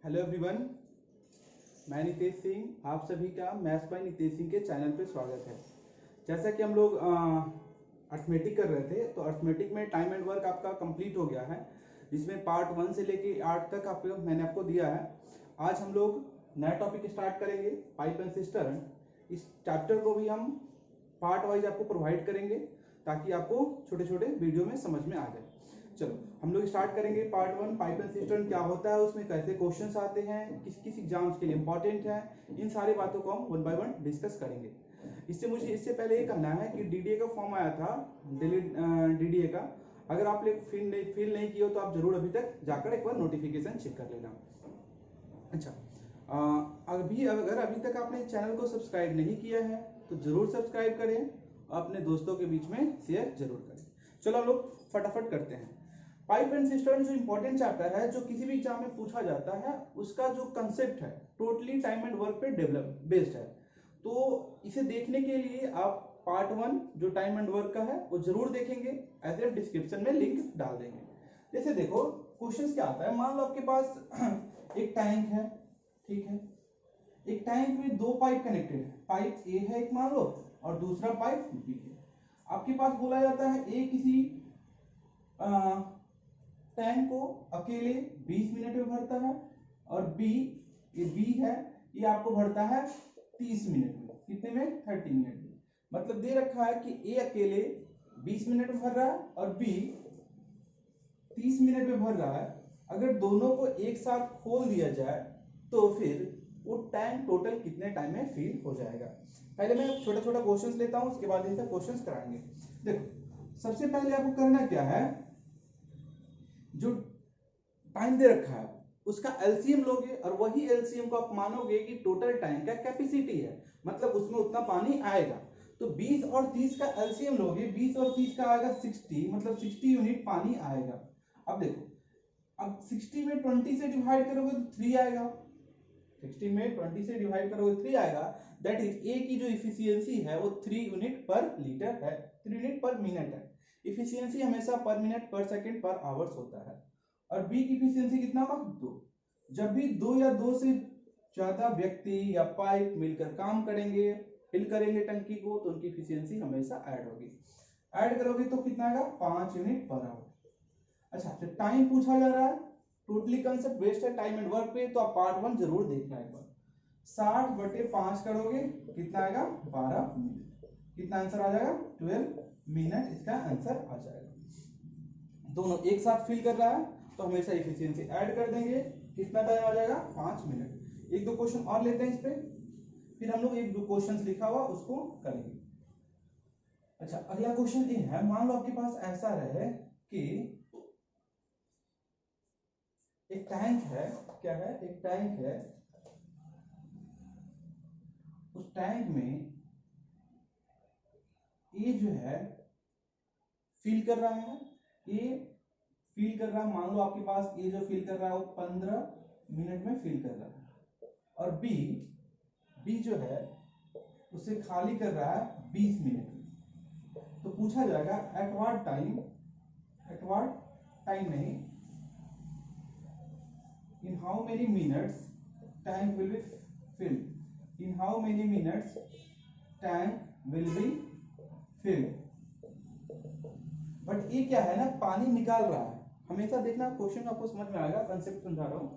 Hello everyone, मैं नितेश सिंह। आप सभी का मैथ्स बाय नितेश सिंह के चैनल पे स्वागत है। जैसा कि हम लोग अर्थमेटिक कर रहे थे, तो अर्थमेटिक में टाइम एंड वर्क आपका कंप्लीट हो गया है, जिसमें पार्ट 1 से लेके 8 तक मैंने आपको दिया है। आज हम लोग नया टॉपिक स्टार्ट करेंगे, पाइप एंड सिस्टर्न। इस चैप्टर को भी हम पार्ट वाइज आपको प्रोवाइड करेंगे ताकि आपको छोटे छोटे वीडियो में समझ में आ जाए। चलो हम लोग स्टार्ट करेंगे पार्ट 1, पाइप एंड सिस्टर्न क्या होता है, उसमें कैसे क्वेश्चंस आते हैं, किस किस एग्जाम्स के लिए इंपॉर्टेंट है, इन सारी बातों को हम वन बाय वन डिस्कस करेंगे। इससे पहले ये कहना है कि डीडीए का फॉर्म आया था, डीडीए का। अगर आप लोग फिल नहीं किए हो तो आप जरूर अभी तक जाकर एक बार नोटिफिकेशन चेक कर लेना। अच्छा, अगर अभी तक आपने चैनल को सब्सक्राइब नहीं किया है तो जरूर सब्सक्राइब करें, अपने दोस्तों के बीच में शेयर जरूर करें। चलो हम लोग फटाफट करते हैं। पाइप एंड सिस्टर्न जो इंपॉर्टेंट चैप्टर है, जो किसी भी एग्जाम में पूछा जाता है, उसका जो कंसेप्ट है टोटली टाइम एंड वर्क पे डेवलप बेस्ड है। तो इसे देखने के लिए आप पार्ट 1 जो टाइम एंड वर्क का है वो जरूर देखेंगे। ऐसे डिस्क्रिप्शन में लिंक डाल देंगे। जैसे देखो क्वेश्चन क्या आता है, मान लो आपके पास एक टैंक है, ठीक है। एक टैंक में दो पाइप कनेक्टेड है, पाइप ए है एक मान लो और दूसरा पाइप बी है। आपके पास बोला जाता है ए किसी टैंक को अकेले 20 मिनट में भरता है और बी, ये बी है, ये आपको भरता है 30 मिनट में। कितने में? 30 मिनट में। मतलब दे रखा है कि ए अकेले 20 मिनट में भर रहा है और बी 30 मिनट में भर रहा है। अगर दोनों को एक साथ खोल दिया जाए तो फिर वो टैंक टोटल कितने टाइम में फिल हो जाएगा। पहले मैं छोटा छोटा क्वेश्चंस लेता हूं, उसके बाद इनसे क्वेश्चंस कराएंगे। देखो सबसे पहले आपको करना क्या है, जो टाइम दे रखा है उसका एलसीएम लोगे और वही एलसीएम को आप मानोगे कि टोटल टाइम का कैपेसिटी है, मतलब उसमें उतना पानी आएगा। तो 20 और 30 का एलसीएम लोगे, 20 और 30 का आएगा 60, मतलब 60 यूनिट पानी आएगा। अब देखो, अब 60 में 20 से डिवाइड करोगे तो 3 आएगा। 60 में 20 से डिवाइड करोगे 3 आएगा। दैट इज ए की जो इफिशियंसी है वो 3 यूनिट पर लीटर है, 3 यूनिट पर मिनट है। इफिशियंसी हमेशा पर मिनट, पर सेकंड, पर आवर्स होता है। और बी की इफिशियंसी कितना होगा? 2। जब भी 2 या 2 से ज्यादा व्यक्ति या पाइप मिलकर काम करेंगे, फिल करेंगे टंकी को, तो उनकी इफिशियंसी हमेशा ऐड होगी। ऐड करोगे तो कितना आएगा? 5 यूनिट पर आवर। अच्छा, तो टाइम पूछा जा रहा है, टोटली कंसेप्ट बेस्ड है टाइम एंड वर्क पे, तो आप पार्ट 1 जरूर देखना एक बार। 60/5 करोगे कितना आएगा? 12 मिनट। कितना आंसर आ जाएगा? 12 मिनट इसका आंसर आ जाएगा। दोनों एक साथ फिल कर रहा है तो हमेशा इफिशियंसी ऐड कर देंगे। कितना टाइम आ जाएगा? 5 मिनट। एक दो क्वेश्चन और लेते हैं इस पे, फिर हम लोग एक दो क्वेश्चन लिखा हुआ उसको करेंगे। अच्छा, अगला क्वेश्चन ये है, मान लो आपके पास ऐसा रहे कि एक टैंक है, क्या है? एक टैंक है। उस टैंक में ये जो है फील कर रहा है, ये फील कर रहा है। मान लो आपके पास ये जो फील कर रहा है वो 15 मिनट में फील कर रहा है और बी जो है उसे खाली कर रहा है 20 मिनट में। तो पूछा जाएगा एट व्हाट टाइम नहीं, in how many minutes tank will be filled, in how many minutes tank will be filled। But ये क्या है ना, पानी निकाल रहा है। हमेशा देखना क्वेश्चन आपको समझ में आएगा, कंसेप्ट समझा रहा हूँ।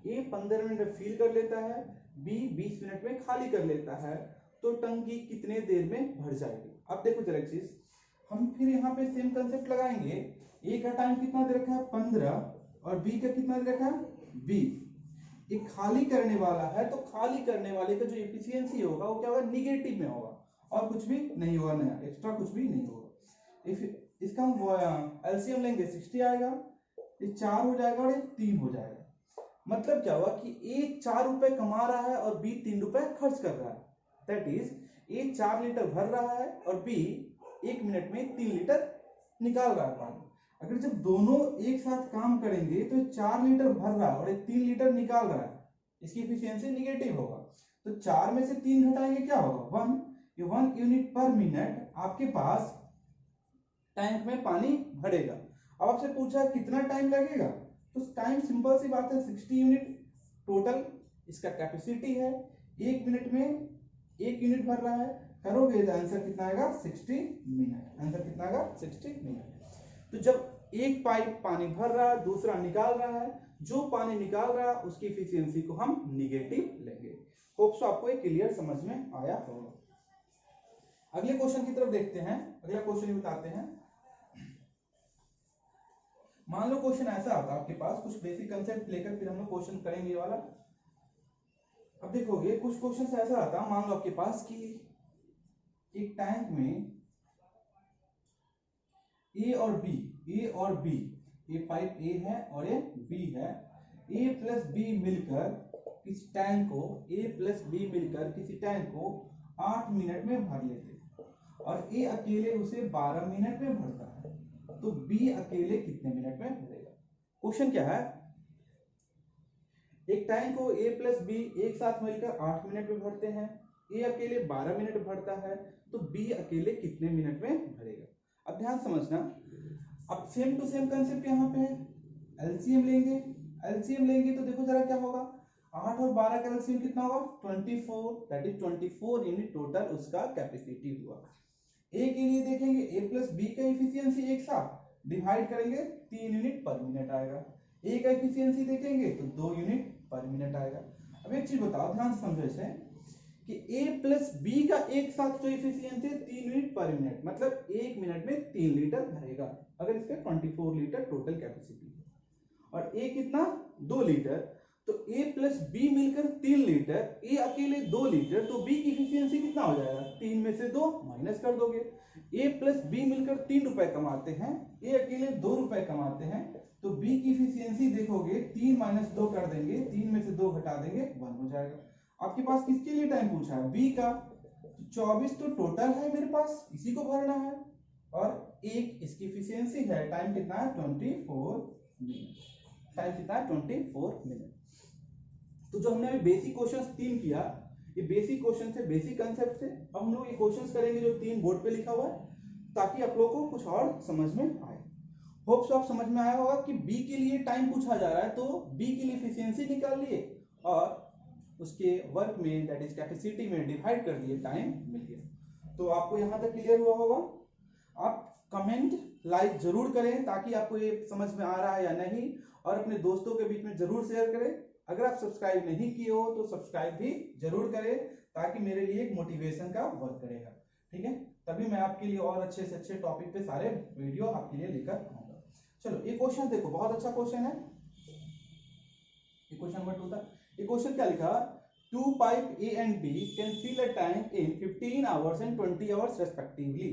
ए 15 मिनट में फिल कर लेता है, बी 20 मिनट में खाली कर लेता है, तो टंकी कितने देर में भर जाएगी। अब देखो जरा एक चीज, हम फिर यहाँ पे सेम कंसेप्ट लगाएंगे। ए का टाइम कितना दे रखा है? 15 और बी का कितना दे रखा है? 20। एक खाली करने वाला है तो खाली करने वाले का जो एफिशिएंसी होगा वो क्या होगा? निगेटिव में होगा और कुछ भी नहीं होगा, नया एक्स्ट्रा कुछ भी नहीं होगा। इसका हम एलसीएम लेंगे 60 आएगा, ये 4 हो जाएगा और ये 3 हो जाएगा। मतलब क्या हुआ कि ए 4 रुपए कमा रहा है और बी 3 रुपए खर्च कर रहा है। दैट इज ए 4 लीटर भर रहा है और बी 1 मिनट में 3 लीटर निकाल रहा है पानी। अगर जब दोनों एक साथ काम करेंगे तो 4 लीटर भर रहा है और 3 लीटर निकाल रहा है, इसकी एफिशिएंसी निगेटिव होगा। तो 4 में से 3 घटाएंगे, क्या होगा? 1। ये 1 यूनिट पर मिनट आपके पास टैंक में पानी भरेगा। अब आपसे पूछा कितना टाइम लगेगा, तो टाइम सिंपल सी बात है, 60 यूनिट टोटल इसका कैपेसिटी है, 1 मिनट में 1 यूनिट भर रहा है, करोगे तो आंसर कितना आएगा 60 मिनट। आंसर कितना आएगा 60 मिनट। तो जब एक पाइप पानी भर रहा है, दूसरा निकाल रहा है, जो पानी निकाल रहा है उसकी एफिशिएंसी को हम निगेटिव लेंगे। होप सो आपको ये क्लियर समझ में आया होगा। अगले क्वेश्चन की तरफ देखते हैं। अगला क्वेश्चन बताते हैं। मान लो क्वेश्चन ऐसा आता है आपके पास, कुछ बेसिक कंसेप्ट लेकर फिर हम लोग क्वेश्चन करेंगे ये वाला। अब देखोगे कुछ क्वेश्चन ऐसा आता है, मान लो आपके पास कि एक टैंक में ए और बी, ये पाइप ए है और ये बी है, ए प्लस बी मिलकर किसी टैंक को, ए प्लस बी मिलकर किसी टैंक को 8 मिनट में भर लेते और ए अकेले उसे 12 मिनट में भरता है, तो बी अकेले कितने मिनट में भरेगा? क्वेश्चन क्या है, एक टैंक को ए प्लस बी एक साथ मिलकर 8 मिनट में भरते हैं, ए अकेले 12 मिनट भरता है, तो बी अकेले कितने मिनट में भरेगा? अब ध्यान समझना, अब सेम टू सेम कंसेप्ट यहाँ पे है, एलसीएम लेंगे। एलसीएम लेंगे तो देखो जरा क्या होगा, 8 और 12 का एलसीएम कितना होगा 24, दैट इज 24 यूनिट टोटल उसका कैपेसिटी हुआ। ए के लिए देखेंगे, ए प्लस बी का एफिशिएंसी एक साथ डिवाइड करेंगे 3 यूनिट पर मिनट आएगा। ए का एफिशिएंसी देखेंगे तो 2 यूनिट पर मिनट आएगा। अब एक चीज बताओ, ध्यान से समझो इसे, कि A प्लस बी का एक साथ जो एफिशिएंसी है 3 यूनिट पर मिनट, मतलब 1 मिनट में 3 लीटर भरेगा अगर इसका 24 लीटर टोटल कैपेसिटी है, और A कितना 2 लीटर, तो A प्लस बी मिलकर 3 लीटर, A अकेले 2 लीटर, तो B की एफिशिएंसी कितना हो जाएगा, 3 में से 2 माइनस कर दोगे। A प्लस बी मिलकर 3 रुपए कमाते हैं, A अकेले 2 रुपए कमाते हैं, तो B की एफिशिएंसी देखोगे 3 माइनस 2 कर देंगे, 3 में से 2 घटा देंगे 1 हो जाएगा। आपके पास किसके लिए टाइम पूछा है, बी का, तो 24 तो टोटल है मेरे पास, इसी को भरना है, और एक इसकी एफिशिएंसी है, टाइम कितना है 24 मिनट, टाइम कितना है 24 मिनट। तो जो हमने अभी बेसिक क्वेश्चंस 3 किया, ये बेसिक क्वेश्चन से, बेसिक कंसेप्ट से, अब हम लोग ये क्वेश्चंस करेंगे जो 3 बोर्ड पे लिखा हुआ है, ताकि आप लोगों को कुछ और समझ में आए। होप सो आप समझ में आया होगा कि बी के लिए टाइम पूछा जा रहा है, तो बी के लिए एफिशिएंसी निकाल लिए और उसके वर्क में, दैट इज कैपेसिटी में डिवाइड कर दिए, टाइम मिल गया। तो आपको यहां तक क्लियर हुआ होगा। आप कमेंट लाइक जरूर करें ताकि आपको ये समझ में आ रहा है या नहीं, और अपने दोस्तों के बीच में जरूर शेयर करें। अगर आप सब्सक्राइब नहीं किए हो तो सब्सक्राइब भी जरूर करें, ताकि मेरे लिए एक मोटिवेशन का वर्क करेगा, ठीक है, तभी मैं आपके लिए और अच्छे से अच्छे टॉपिक पे सारे वीडियो आपके लिए लेकर आऊंगा। चलो ये क्वेश्चन देखो, बहुत अच्छा क्वेश्चन है, ये क्वेश्चन नंबर 2 था। ये क्वेश्चन क्या लिखा, 2 pipe A and B can fill a tank in 15 hours and 20 hours respectively.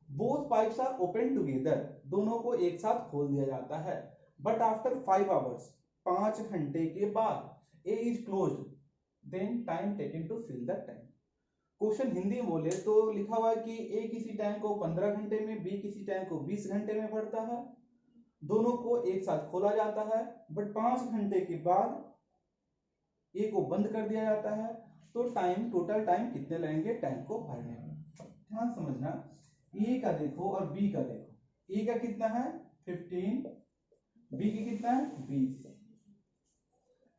Both pipes are open together. दोनों को एक साथ खोल दिया जाता है, but after 5 hours, 5 घंटे के बाद A is closed, then time taken to fill the tank. Question Hindi में बोले तो लिखा हुआ है कि A किसी टैंक को 15 घंटे में, B किसी टैंक को 20 घंटे में भरता है, दोनों को एक साथ खोला जाता है, बट 5 घंटे के बाद ए को बंद कर दिया जाता है, तो टाइम, टोटल टाइम कितने लगेंगे टैंक को भरने में? ध्यान समझना, ए का देखो और बी का देखो, ए का कितना है 15, बी का कितना है 20,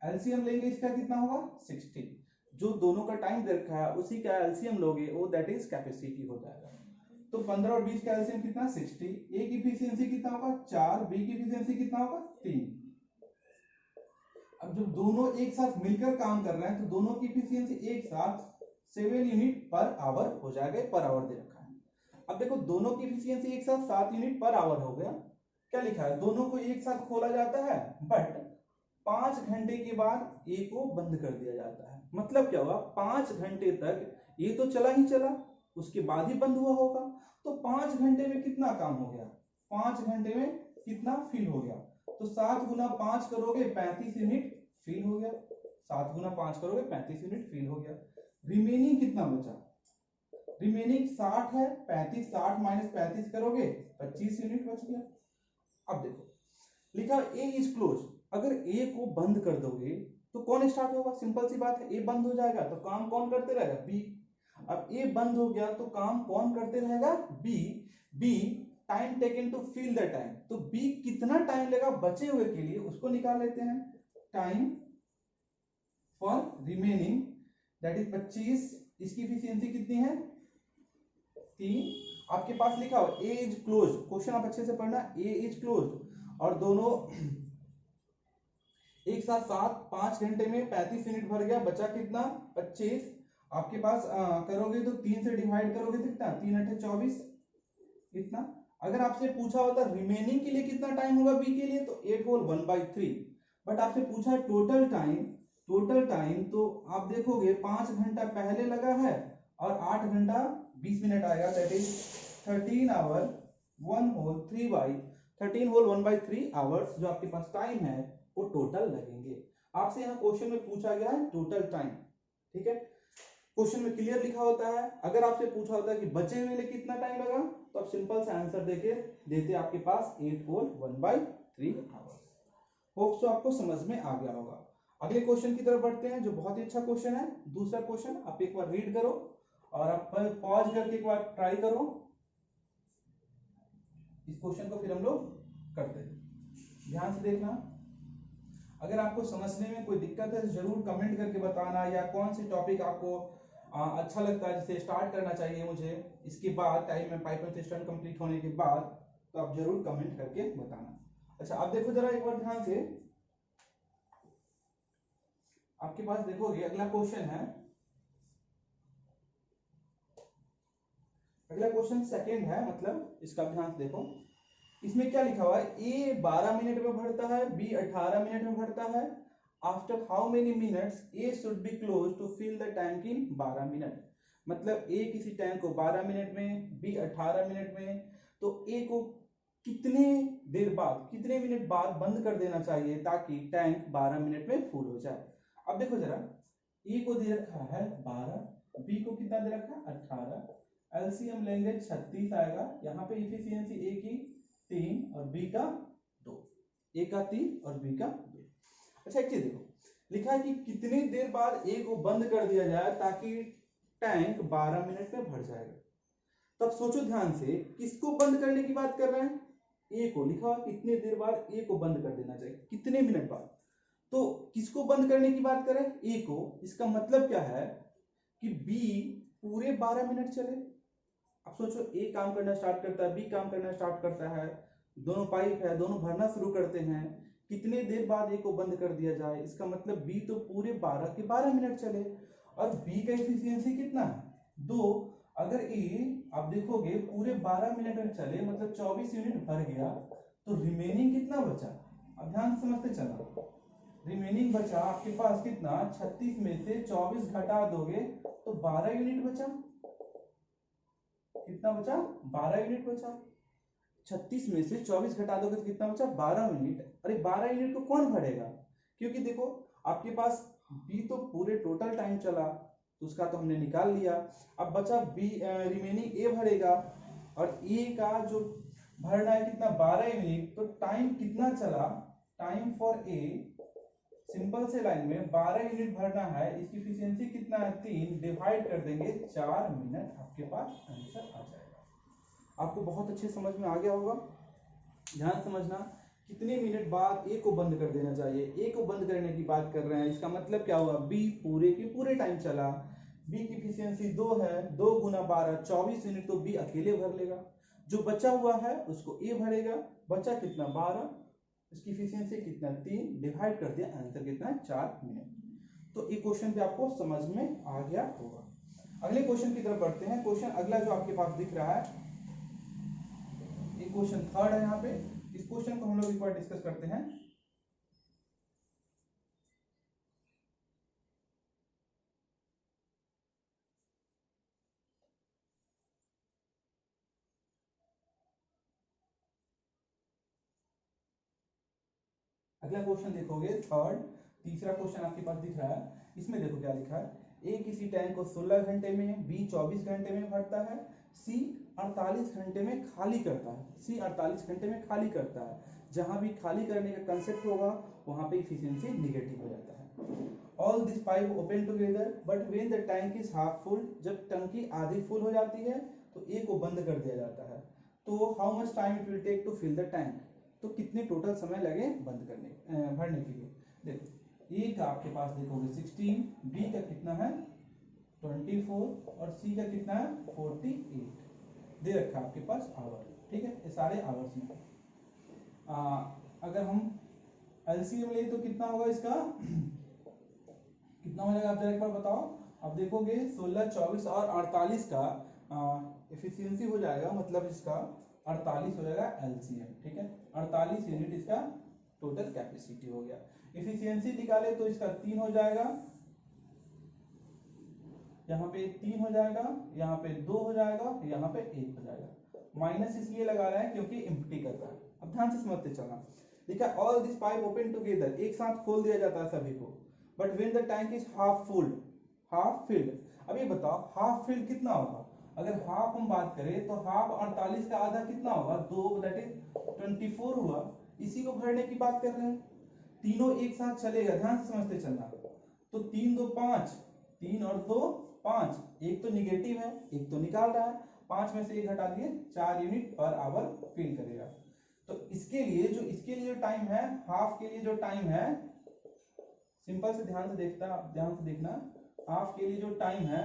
एलसीएम लेंगे इसका कितना होगा 60, जो दोनों का टाइम दे रखा है उसी का एलसीएम लोगे, वो दैट इज कैपेसिटी हो जाएगा। तो 15 और 20 का एलसीएम कितना 60, ए की एफिशिएंसी कितना होगा 4, बी की एफिशिएंसी कितना होगा 3। अब जब दोनों एक साथ मिलकर काम कर रहे हैं तो दोनों की एफिशिएंसी एक साथ 7 यूनिट पर आवर हो जाएगा, पर आवर दे रखा है। अब देखो दोनों की एफिशिएंसी एक साथ 7 यूनिट पर आवर हो गया, क्या लिखा है, दोनों को एक साथ खोला जाता है, बट 5 घंटे के बाद ए को बंद कर दिया जाता है। मतलब क्या हुआ, 5 घंटे तक ये तो चला ही चला, उसके बाद ही बंद हुआ होगा, तो 5 घंटे में कितना काम हो गया, 5 घंटे में कितना फिल हो गया, तो 7 गुना 5 करोगे 35 यूनिट फिल हो गया, 7 गुना 5 करोगे 35 यूनिट फिल हो गया। रिमेनिंग कितना बचा, रिमेनिंग 60 है, 35, 60 माइनस 35 करोगे 25 यूनिट बच गया। अब देखो लिखा ए इज क्लोज, अगर ए को बंद कर दोगे तो कौन स्टार्ट होगा, सिंपल सी बात है, ए बंद हो जाएगा तो काम कौन करते रहेगा, बी। अब ए बंद हो गया तो काम कौन करते रहेगा, B. B time taken to fill the time, तो बी कितना टाइम लेगा बचे हुए के लिए उसको निकाल लेते हैं, time for remaining that is 25, इसकी इफिशियंसी कितनी है 3। आपके पास लिखा हो ए इज क्लोज, क्वेश्चन आप अच्छे से पढ़ना, ए इज क्लोज और दोनों एक साथ 5 घंटे में 35 मिनट भर गया, बचा कितना 25। आपके पास करोगे तो 3 से डिवाइड करोगे तो कितना 3 × 24 कितना। अगर आपसे पूछा होता रिमेनिंग के लिए कितना टाइम होगा बी के लिए तो 8 होल 1/3, बट आपसे पूछा है टोटल टाइम तो आप देखोगे 5 घंटा पहले लगा है और 8 घंटा 20 मिनट आएगा, that is 13 hour 1 whole 1/3 hours जो आपके पास टाइम है वो टोटल लगेंगे। आपसे यहाँ क्वेश्चन में पूछा गया है टोटल टाइम, ठीक है, क्वेश्चन में क्लियर लिखा होता है। अगर आपसे पूछा होता है कि बचे हुए लिए कितना टाइम लगा तो आप सिंपल सा आंसर देते आपके पास 8 होल 1/3 आवर्स। होप सो आपको समझ में आ गया होगा। अगले क्वेश्चन की तरफ बढ़ते हैं जो बहुत ही अच्छा क्वेश्चन है। दूसरा क्वेश्चन आप एक बार रीड करो और आप पॉज करके एक बार ट्राई करो इस क्वेश्चन को, फिर हम लोग करते हैं। ध्यान से देखना, अगर आपको समझने में कोई दिक्कत है तो जरूर कमेंट करके बताना, या कौन सी टॉपिक आपको अच्छा लगता है जिसे स्टार्ट करना चाहिए मुझे इसके बाद टाइम में पाइथन सिस्टम कंप्लीट होने के बाद, तो आप जरूर कमेंट करके बताना। अच्छा आप देखो जरा एक बार ध्यान से, आपके पास देखोगे अगला क्वेश्चन है, अगला क्वेश्चन सेकंड है, मतलब इसका ध्यान से देखो, इसमें क्या लिखा हुआ है ए 12 मिनट में भरता है, बी 18 मिनट में भरता है, after how many minutes A should be close to fill the tank in 12 minute. मतलब ए किसी टैंक को 12 मिनट में, बी 18 मिनट में, तो ए को कितने देर बाद, कितने मिनट बाद बंद कर देना चाहिए ताकि टैंक 12 मिनट में फुल हो जाए। अब देखो जरा, ए को दे रखा है 12, बी को कितना दे रखा है 18, एलसीएम लेंगे 36 आएगा। यहाँ पे इफिशियंसी ए की 3 और बी का 2, ए का 3 और बी का 2। अच्छा एक चीज देखो, लिखा है कि कितनी देर बाद ए को बंद कर दिया जाए ताकि टैंक 12 मिनट में भर जाएगा। तब सोचो ध्यान से, किसको बंद करने की बात कर रहे हैं, ए को। लिखा हुआ कितनी देर बाद ए को बंद कर देना चाहिए, कितने मिनट बाद, तो किसको बंद करने की बात करें, ए को। इसका मतलब क्या है कि बी पूरे 12 मिनट चले। अब सोचो ए काम करना स्टार्ट करता है, बी काम करना स्टार्ट करता है, दोनों पाइप है, दोनों भरना शुरू करते हैं, कितने देर बाद ए को बंद कर दिया जाए। इसका मतलब बी तो पूरे 12 के 12 मिनट चले और बी का एफिशिएंसी कितना है 2। अगर ए आप देखोगे पूरे 12 मिनट में चले मतलब 24 यूनिट भर गया, तो रिमेनिंग कितना बचा। अब ध्यान से समझते चलना, रिमेनिंग बचा आपके पास कितना 36 में से 24 घटा दोगे तो 12 यूनिट बचा। कितना बचा 12 यूनिट बचा। 36 में से 24 घटा दोगे तो कितना बचा 12 यूनिट। अरे 12 यूनिट को कौन भरेगा, क्योंकि देखो आपके पास बी तो पूरे टोटल टाइम चला तो उसका तो हमने निकाल लिया। अब बचा बी, रिमेनिंग ए भरेगा और ए का जो भरना है कितना 12 यूनिट। तो टाइम कितना चला, टाइम फॉर ए सिंपल से लाइन में 12 यूनिट भरना है, इसकी एफिशिएंसी कितना है 3, डिवाइड कर देंगे 4 मिनट, आपके पास आंसर आ जाएगा। आपको बहुत अच्छे समझ में आ गया होगा। ध्यान समझना, कितने मिनट बाद ए को बंद कर देना चाहिए, ए को बंद करने की बात कर रहे हैं। इसका मतलब क्या हुआ, बी पूरे के पूरे टाइम चला, बी की एफिशिएंसी 2 है, 2 गुना 12 24 यूनिट, तो बी अकेले भर लेगा। जो बचा हुआ है उसको ए भरेगा, बचा कितना 12, इसकी एफिशिएंसी कितना 3, डिवाइड कर दिया, आंसर कितना है 4 मिनट। तो ये क्वेश्चन पे आपको समझ में आ गया होगा। अगले क्वेश्चन की तरफ बढ़ते हैं। क्वेश्चन अगला जो आपके पास दिख रहा है, ये क्वेश्चन थर्ड है। यहाँ पे इस क्वेश्चन को हम लोग एक बार डिस्कस करते हैं। अगला क्वेश्चन देखोगे थर्ड, तीसरा क्वेश्चन आपके पास दिख रहा है। इसमें देखो क्या लिखा है, ए किसी टैंक को 16 घंटे में, बी 24 घंटे में भरता है, सी 48 घंटे में खाली करता है। सी 48 घंटे में खाली करता है। जहां भी खाली करने का कंसेप्ट होगा वहां पे इफिशियंसी निगेटिव हो जाता है। All this pipe open together but when the tank is half full, जब टंकी आधी फुल हो जाती है तो ए को बंद कर दिया जाता है। तो how much time it will take to fill the tank, तो कितने टोटल समय लगे बंद करने भरने के लिए। देखो ए का आपके पास देखोगे 16, बी का कितना है 24 और सी का कितना है 48 दे रखा है आपके पास आवर। ठीक है, ये सारे आवर्स में। अगर हम एलसीएम ले तो कितना होगा इसका कितना हो जाएगा आप जरा एक बार बताओ। अब देखोगे 16, 24 और 48 का एफिशिएंसी हो जाएगा, मतलब इसका 48 हो जाएगा एलसीएम। ठीक है, 48 यूनिट इसका टोटल कैपेसिटी हो गया। एफिशिएंसी निकाले तो इसका 3 हो जाएगा, यहाँ पे 3 हो जाएगा, यहाँ पे 2 हो जाएगा, यहाँ पे 1 हो जाएगा। माइनस इसलिए लगा रहा है क्योंकि एम्प्टी कर रहा है। अब ध्यान से समझते चलना। देखा, all this pipe open together, एक साथ खोल दिया जाता है सभी को, but when the tank is half full, half filled. अब ये बताओ हाफ फिल्ड कितना होगा। अगर हाफ हम बात करें तो हाफ 48 का आधा कितना होगा 2, दैट इज 24 हुआ। इसी को भरने की बात कर रहे हैं, तीनों एक साथ चलेगा, ध्यान से समझते चलना। तो 3 2 5, 3 और 2 5, एक तो निगेटिव है एक तो निकाल रहा है, 5 में से 1 हटा दिए, 4 यूनिट पर आवर फिल करेगा। तो इसके लिए जो टाइम है, हाफ के लिए जो टाइम है, सिंपल से ध्यान से देखना, हाफ के लिए जो टाइम है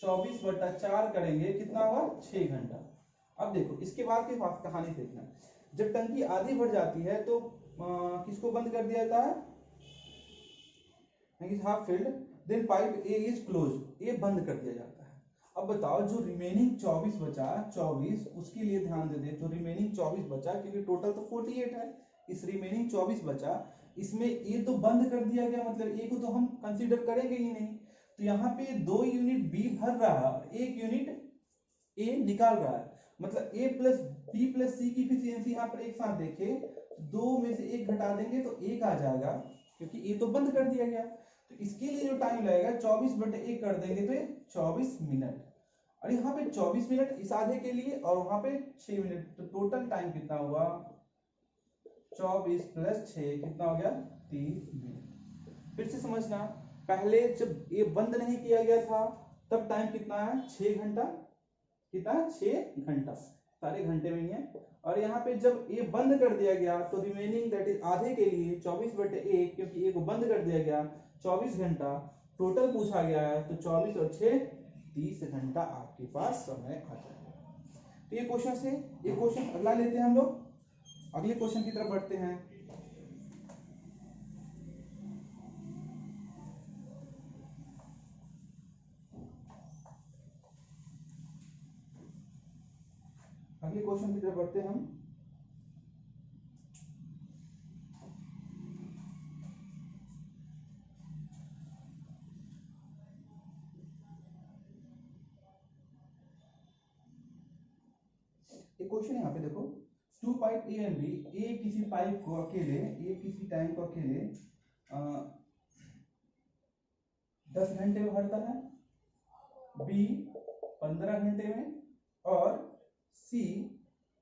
24/4 करेंगे कितना होगा 6 घंटा। अब देखो इसके बाद की कहानी देखना। जब टंकी आधी भर जाती है तो किसको बंद कर दिया जाता है, half filled, then pipe A is close, A बंद कर दिया जाता है। अब बताओ जो रिमेनिंग 24 बचा, 24 उसके लिए ध्यान दे दे। तो रिमेनिंग 24 बचा, क्योंकि टोटल तो 48 है, इस रिमेनिंग 24 बचा, इसमें ए तो बंद कर दिया गया, मतलब ए को तो हम कंसीडर करेंगे ही नहीं। तो यहाँ पे 2 यूनिट बी भर रहा है और 1 यूनिट ए निकाल रहा है, मतलब ए प्लस बी प्लस सी की एफिशिएंसी यहाँ पर एक साथ देखे, 2 में से 1 घटा देंगे तो 1 आ जाएगा, क्योंकि ए तो बंद कर दिया गया। तो इसके लिए जो टाइम लगेगा 24/1 कर देंगे तो ये 24 मिनट, और यहाँ पे 24 मिनट इस आधे के लिए और वहां पे 6 मिनट, तो टोटल टाइम कितना हुआ 24 + 6 कितना हो गया 30 मिनट। फिर से समझना, पहले जब ये बंद नहीं किया गया था तब टाइम कितना है 6 घंटा, कितना 6 घंटा, सारे घंटे में ही है। और यहाँ पे जब ये बंद कर दिया गया तो रिमेनिंग दैट इज आधे के लिए 24/1, क्योंकि ये को बंद कर दिया गया 24 घंटा टोटल पूछा गया है, तो 24 और 6 30 घंटा आपके पास समय आ जाएगा। तो ये क्वेश्चन से ये क्वेश्चन अगला लेते हैं हम लोग, अगले क्वेश्चन की तरफ बढ़ते हैं। अगले क्वेश्चन की तरफ बढ़ते हैं हम। एक क्वेश्चन यहाँ पे देखो, 2 पाइप ए एंड बी, ए किसी पाइप को अकेले, ए किसी टैंक को अकेले 10 घंटे में भरता है, बी 15 घंटे में और सी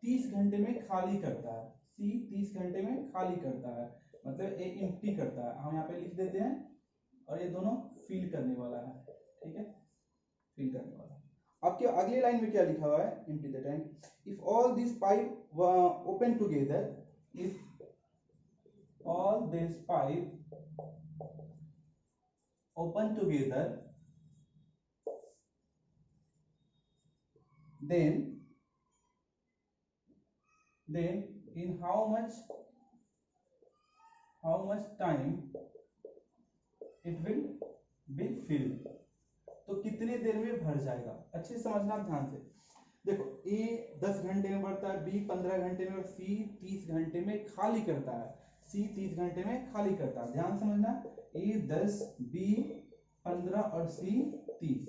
30 घंटे में खाली करता है। सी 30 घंटे में खाली करता है, मतलब ए एम्प्टी करता है, हम यहाँ पे लिख देते हैं, और ये दोनों फिल करने वाला है। ठीक है, फिल करने वाला है। अब क्या अगली लाइन में क्या लिखा हुआ है, empty the tank, if all this pipe open together, if all this pipe open together, then in how much time it will be filled, तो कितने देर में भर जाएगा। अच्छे से समझना ध्यान से। देखो ए 10 घंटे में भरता है, बी 15 घंटे में और सी 30 घंटे में खाली करता है। सी 30 घंटे में खाली करता है, ध्यान समझना, ए 10, बी 15 और सी 30।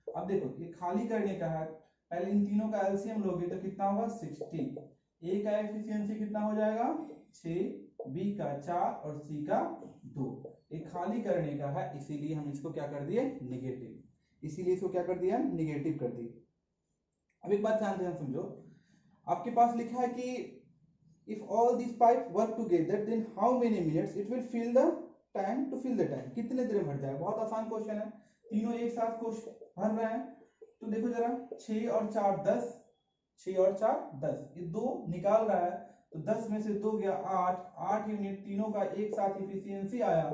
अब देखो ये खाली करने का है, पहले इन तीनों का एलसीएम लोगे तो कितना होगा 60। ए का एफिशिएंसी कितना हो जाएगा 6, बी का 4 और सी का 2। ये खाली करने का है, इसीलिए हम इसको क्या कर दिए निगेटिव, इसीलिए इसको क्या कर दिया निगेटिव कर दिए। अब एक बात ध्यान से समझो, आपके पास लिखा है कि if all this pipe work together then how many minutes it will fill the tank, to fill the tank, कितने देर में भर जाएगा। बहुत आसान क्वेश्चन है, तीनों एक साथ भर रहे हैं। तो देखो जरा 6 और 4 10, 6 और 4 10, ये 2 निकाल रहा है, तो 10 में से 2 गया 8, 8 यूनिट, तीनों का एक साथ इफिशियंसी आया,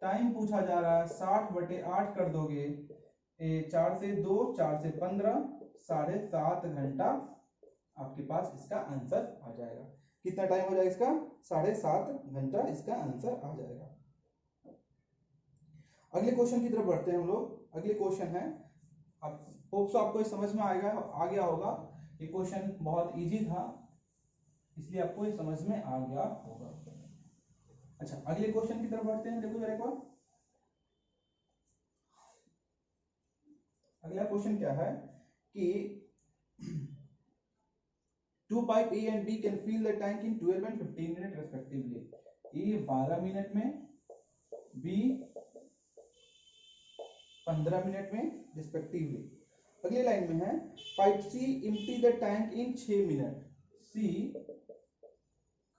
टाइम पूछा जा रहा है 60/8 कर दोगे, 4 से 2, 4 से 15, 7.5 घंटा आपके पास इसका आंसर आ जाएगा। कितना टाइम हो जाएगा इसका? 7.5 घंटा इसका आंसर आ जाएगा। अगले क्वेश्चन की तरफ बढ़ते हैं हम लोग। अगले क्वेश्चन है, अब होप सो आपको समझ में आ गया होगा। ये क्वेश्चन बहुत इजी था, इसलिए आपको ये समझ में आ गया होगा। अच्छा, अगले क्वेश्चन की तरफ बढ़ते हैं। देखो जरा एक बार, अगला क्वेश्चन क्या है कि 2 pipe A and B can fill the tank in 12 and 15 minutes respectively. A 12 minute में, B 15 मिनट में रिस्पेक्टिवली। अगली लाइन में है pipe C empty the tank in 6 minute. C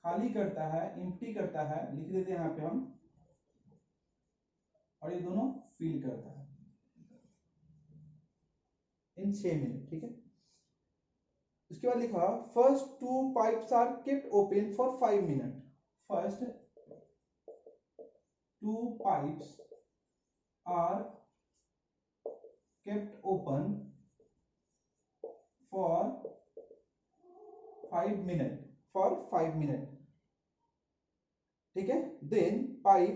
खाली करता है, एम्प्टी करता है, लिख देते हैं यहाँ पे हम, और ये दोनों फिल करता है इन 6 मिनट। ठीक है, उसके बाद लिखा first 2 pipes are kept open for 5 minute. First 2 pipes are kept open for 5 minute, for 5 minute. ठीक है, then pipe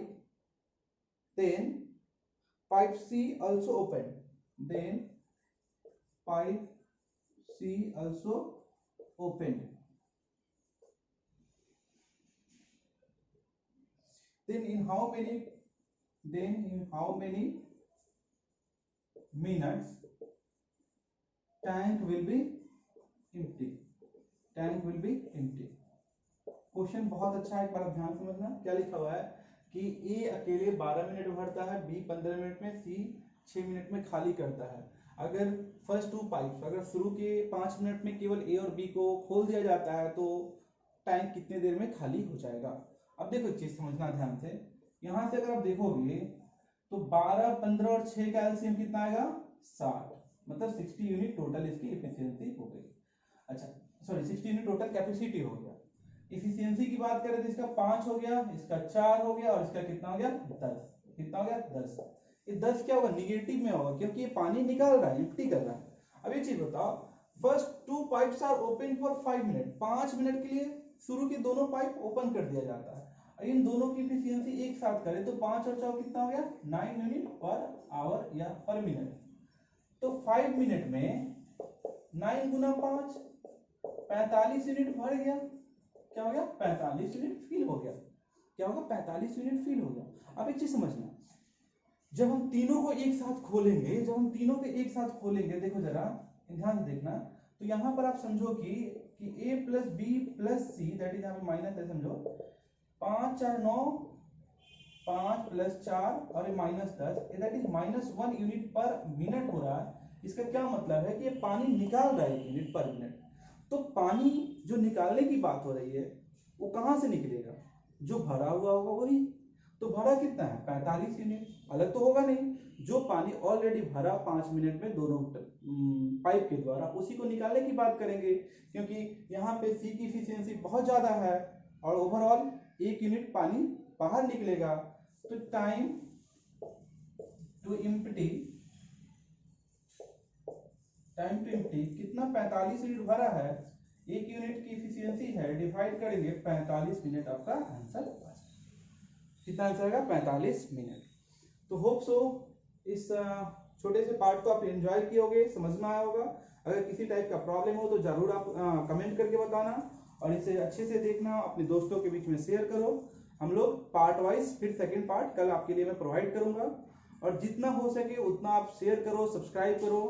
C also open, then pipe C also opened, then in how many minutes tank will be empty? Question बहुत अच्छा है, एक बार ध्यान समझना। क्या लिखा हुआ है कि A अकेले 12 मिनट में भरता है, B 15 मिनट में, C 6 मिनट में खाली करता है। अगर फर्स्ट 2 पाइप्स, अगर शुरू के 5 मिनट में केवल A और B को खोल दिया जाता है तो टैंक कितने देर में खाली हो जाएगा। अब देखो एक चीज समझना ध्यान से, यहां से अगर आप देखोगे तो 12, 15 और 6 का एलसीएम कितना आएगा? 60, मतलब 60 यूनिट टोटल इसकी एफिशिएंसी हो गई। अच्छा सॉरी, 60 यूनिट टोटल कैपेसिटी हो गया। एफिशिएंसी की बात करें तो इसका 5 हो गया, इसका 4 हो गया, और इसका कितना हो गया? 10। कितना हो गया? 10। ये 10 क्या होगा? निगेटिव में होगा, क्योंकि ये पानी निकाल रहा है, एम्प्टी कर रहा है। अब एक चीज बताओ, first 2 pipes are open for 5 minute, 5 minute के लिए शुरू के दोनों पाइप ओपन कर दिया जाता है। इन दोनों की एफिशिएंसी एक साथ करें तो 5 और 4 कितना हो गया? 9 यूनिट पर आवर या पर मिनट। तो 5 मिनट में 9 गुना 5 45 यूनिट भर गया। क्या हो गया? 45 यूनिट फिल हो गया। क्या होगा? 45 यूनिट फिल हो गया। अब एक चीज समझना, जब हम तीनों को एक साथ खोलेंगे, देखो जरा ध्यान से देखना, तो यहां पर आप समझो कि A plus B plus C, that is यहाँ पे माइनस है, समझो 5 4 9, 5 प्लस 4 और -10, दैट इज -1 यूनिट पर मिनट हो रहा है। इसका क्या मतलब है कि ये पानी निकाल रहा है 1 यूनिट पर मिनट। तो पानी जो निकालने की बात हो रही है वो कहां से निकलेगा? जो भरा हुआ होगा वही। तो भरा कितना है? 45 यूनिट, अलग तो होगा नहीं। जो पानी ऑलरेडी भरा 5 मिनट में दोनों पाइप के द्वारा, उसी को निकालने की बात करेंगे, क्योंकि यहाँ पे सी की एफिशिएंसी बहुत ज्यादा है और ओवरऑल 1 यूनिट पानी बाहर निकलेगा। तो टाइम टू एम्प्टी कितना? 45 यूनिट भरा है, 1 यूनिट की एफिशिएंसी है, डिवाइड करेंगे 45 मिनट, आपका आंसर कितना आंसर आएगा? 45 मिनट। तो होप सो इस छोटे से पार्ट को आप एंजॉय किए होगे, समझ में आया होगा। अगर किसी टाइप का प्रॉब्लम हो तो जरूर आप कमेंट करके बताना, और इसे अच्छे से देखना, अपने दोस्तों के बीच में शेयर करो। हम लोग पार्ट वाइज फिर सेकंड पार्ट कल आपके लिए मैं प्रोवाइड करूंगा, और जितना हो सके उतना आप शेयर करो, सब्सक्राइब करो,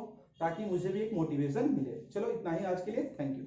ताकि मुझे भी एक मोटिवेशन मिले। चलो इतना ही आज के लिए, थैंक यू।